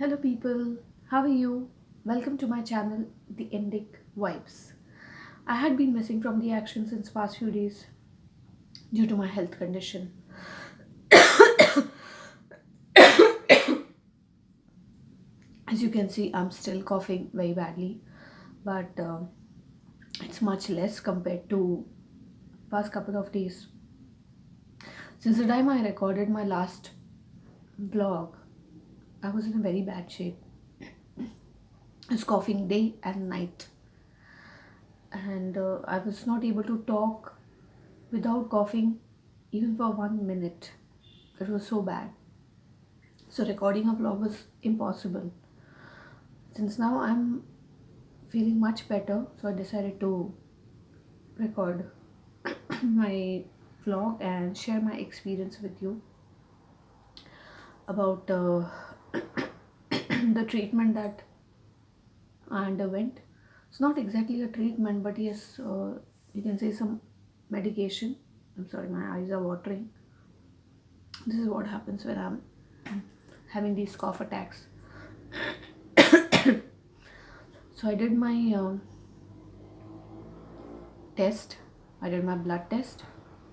Hello, people. How are you? Welcome to my channel, The Indic Vibes. I had been missing from the action since past few days due to my health condition. As you can see, I'm still coughing very badly, but it's much less compared to past couple of days. Since the time I recorded my last vlog, I was in a very bad shape. I was coughing day and night, and I was not able to talk without coughing even for 1 minute. It was so bad. So recording a vlog was impossible. Since now I'm feeling much better, so I decided to record my vlog and share my experience with you about the treatment that I underwent. It's not exactly a treatment, but yes, you can say some medication. I'm sorry, my eyes are watering. This is what happens when I'm having these cough attacks. So I did my test. I did my blood test,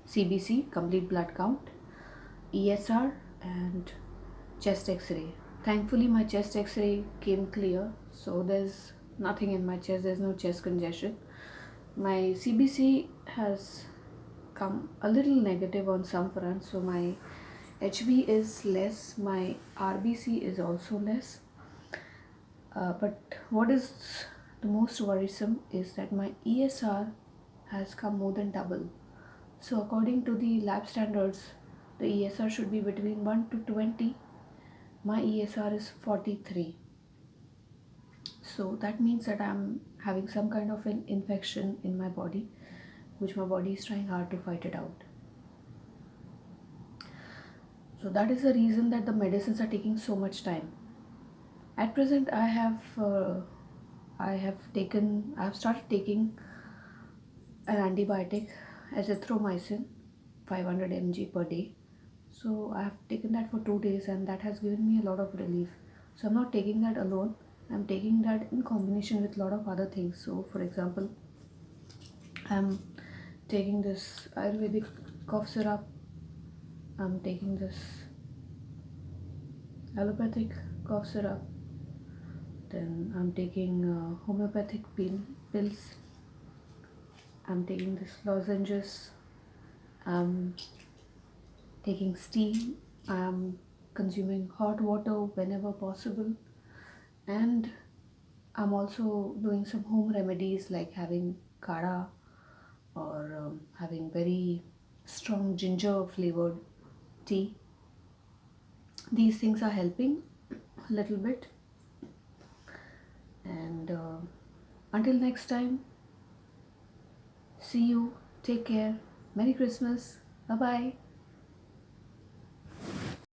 CBC, complete blood count, ESR, and chest X-ray. Thankfully, my chest X-ray came clear, so there's nothing in my chest. There's no chest congestion. My CBC has come a little negative on some fronts, so my HB is less. My RBC is also less. But what is the most worrisome is that my ESR has come more than double. So according to the lab standards, the ESR should be between 1 to 20. My ESR is 43. So that means that I'm having some kind of an infection in my body, which my body is trying hard to fight it out. So that is the reason that the medicines are taking so much time. At present, I've started taking an antibiotic, azithromycin, 500 mg per day. So I have taken that for 2 days, and that has given me a lot of relief. So I'm not taking that alone. I'm taking that in combination with a lot of other things. So for example, I'm taking this Ayurvedic cough syrup. I'm taking this allopathic cough syrup. Then I'm taking homeopathic pills. I'm taking this lozenges. I'm taking steam. I'm consuming hot water whenever possible. And I'm also doing some home remedies like having kada or having very strong ginger flavored tea. These things are helping a little bit. And until next time, see you. Take care. Merry Christmas. Bye bye.